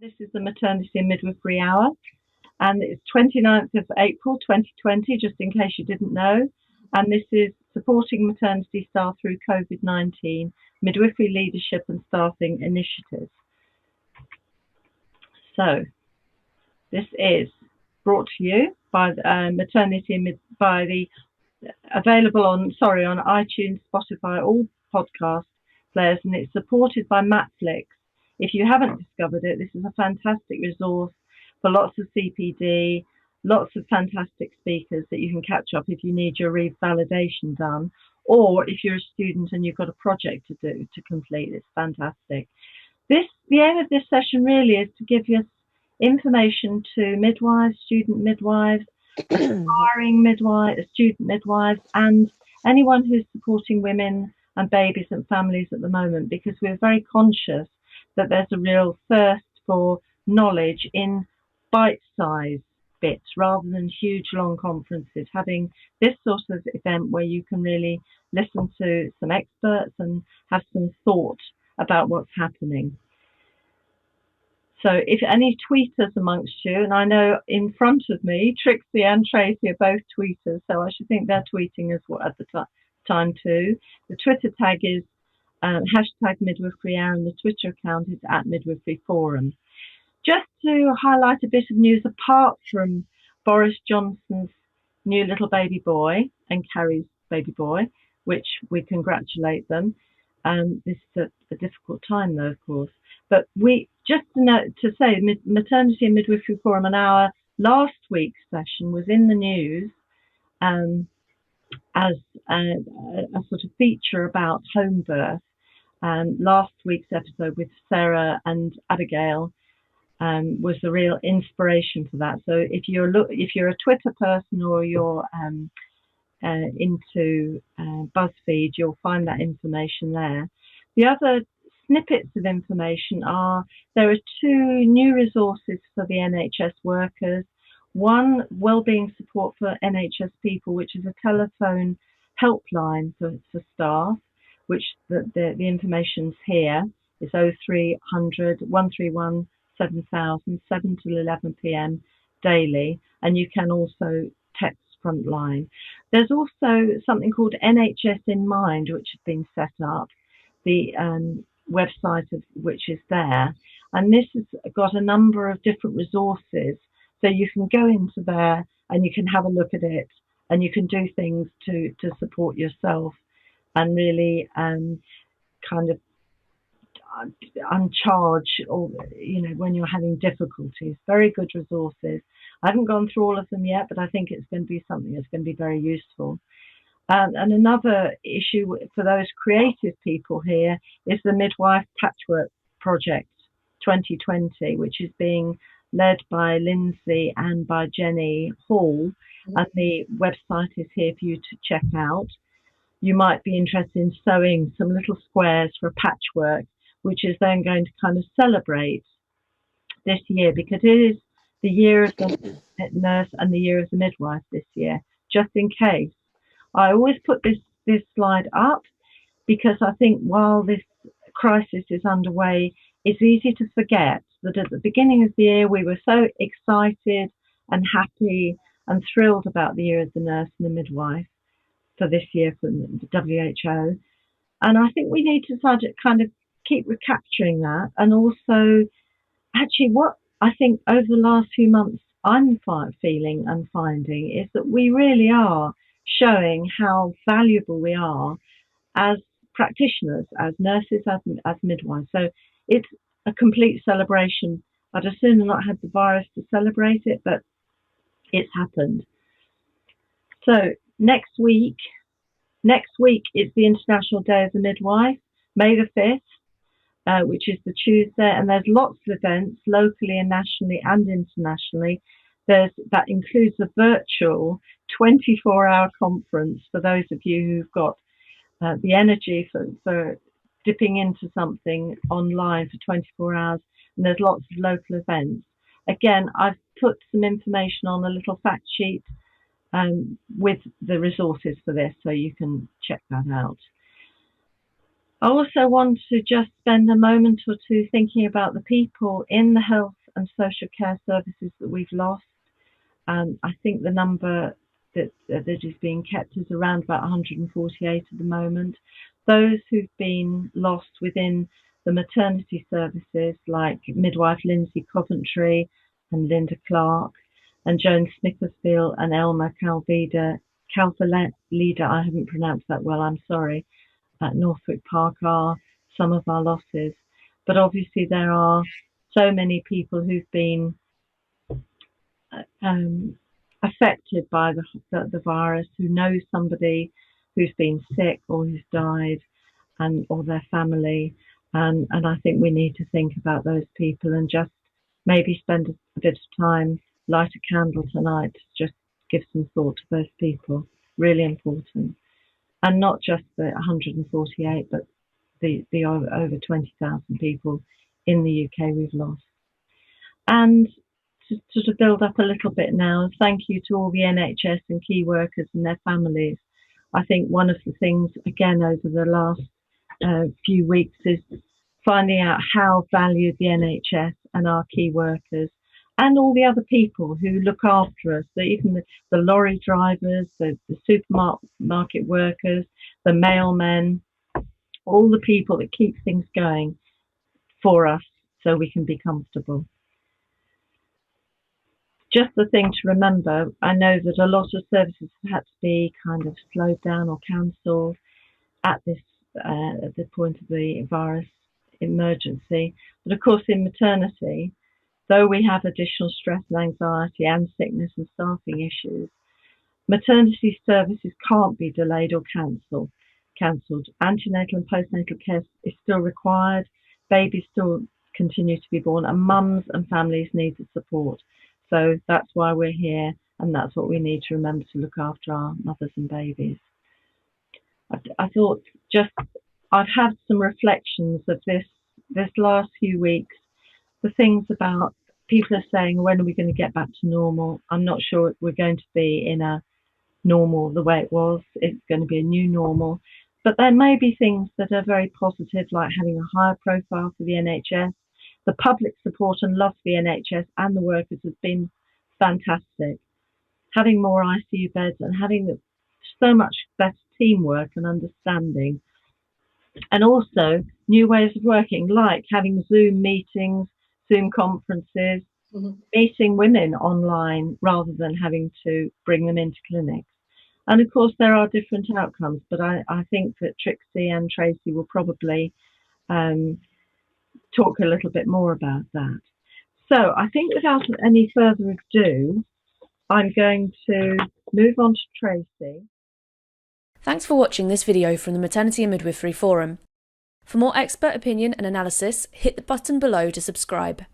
This is the Maternity and Midwifery Hour, and it's 29th of April 2020, just in case you didn't know. And this is Supporting Maternity Staff through COVID-19, Midwifery Leadership and Staffing Initiatives. So, this is brought to you by available on iTunes, Spotify, all podcast players, and it's supported by Matflix. If you haven't discovered it, this is a fantastic resource for lots of CPD, lots of fantastic speakers that you can catch up if you need your revalidation done, or if you're a student and you've got a project to do to complete. It's fantastic. The aim of this session really is to give you information to midwives, student midwives, aspiring midwives, student midwives, and anyone who's supporting women and babies and families at the moment, because we're very conscious that there's a real thirst for knowledge in bite-sized bits rather than huge long conferences. Having this sort of event where you can really listen to some experts and have some thought about what's happening. So if any tweeters amongst you, and I know in front of me, Trixie and Tracey are both tweeters, so I should think they're tweeting as well at the time too. The Twitter tag is hashtag Midwifery Hour, and the Twitter account is @Midwifery Forum. Just to highlight a bit of news apart from Boris Johnson's new little baby boy and Carrie's baby boy, which we congratulate them. This is a difficult time though, of course. But to say Maternity and Midwifery Forum, and our last week's session was in the news as a sort of feature about home birth. Last week's episode with Sarah and Abigail was a real inspiration for that. So if you're a Twitter person or you're into BuzzFeed, you'll find that information there. The other snippets of information are there are two new resources for the NHS workers. One, wellbeing support for NHS people, which is a telephone helpline for staff, which the information's here. It's 0300 131 7000, 7 till 11 p.m. daily, and you can also text Frontline. There's also something called NHS in Mind, which has been set up, the website of which is there, and this has got a number of different resources, so you can go into there and you can have a look at it, and you can do things to support yourself and really kind of uncharge, or when you're having difficulties. Very good resources. I haven't gone through all of them yet, but I think it's going to be something that's going to be very useful. And another issue for those creative people here is the Midwife Patchwork Project 2020, which is being led by Lindsay and by Jenny Hall, and the website is here for you to check out. You might be interested in sewing some little squares for a patchwork, which is then going to kind of celebrate this year, because it is the year of the nurse and the year of the midwife this year, just in case. I always put this slide up because I think while this crisis is underway, it's easy to forget that at the beginning of the year we were so excited and happy and thrilled about the year of the nurse and the midwife for this year from the WHO. And I think we need to start to kind of keep recapturing that. And also, actually, what I think over the last few months I'm feeling and finding is that we really are showing how valuable we are as practitioners, as nurses, as midwives. So it's a complete celebration. I'd as soon not had the virus to celebrate it, but it's happened. So next week is the International Day of the Midwife, May the 5th, which is the Tuesday, and there's lots of events locally and nationally and internationally. That includes a virtual 24-hour conference for those of you who've got the energy for dipping into something online for 24 hours, and there's lots of local events. Again, I've put some information on a little fact sheet with the resources for this, so you can check that out. I also want to just spend a moment or two thinking about the people in the health and social care services that we've lost. I think the number that is being kept is around about 148 at the moment. Those who've been lost within the maternity services, like midwife Lindsay Coventry and Linda Clark, and Joan Smickersfield and Elma Calvalida, I haven't pronounced that well, I'm sorry, at Northwick Park are some of our losses. But obviously there are so many people who've been affected by the virus, who know somebody who's been sick or who's died, and or their family. And I think we need to think about those people and just maybe spend a bit of time, light a candle tonight, just give some thought to those people. Really important. And not just the 148, but the over 20,000 people in the UK we've lost. And to sort of build up a little bit now, thank you to all the NHS and key workers and their families. I think one of the things, again, over the last few weeks is finding out how valued the NHS and our key workers and all the other people who look after us, even the lorry drivers, the supermarket workers, the mailmen, all the people that keep things going for us so we can be comfortable. Just the thing to remember, I know that a lot of services have had to be kind of slowed down or cancelled at the point of the virus emergency. But of course, in maternity, though we have additional stress and anxiety and sickness and staffing issues, maternity services can't be delayed or cancelled. Antenatal and postnatal care is still required. Babies still continue to be born, and mums and families need the support. So that's why we're here, and that's what we need to remember, to look after our mothers and babies. I thought I've had some reflections of this last few weeks. The things about people are saying, when are we going to get back to normal? I'm not sure we're going to be in a normal the way it was. It's going to be a new normal. But there may be things that are very positive, like having a higher profile for the NHS. The public support and love for the NHS and the workers has been fantastic. Having more ICU beds and having so much better teamwork and understanding. And also new ways of working, like having Zoom meetings, Zoom conferences, meeting women online rather than having to bring them into clinics. And of course, there are different outcomes, but I think that Trixie and Tracey will probably talk a little bit more about that. So I think without any further ado, I'm going to move on to Tracey. Thanks for watching this video from the Maternity and Midwifery Forum. For more expert opinion and analysis, hit the button below to subscribe.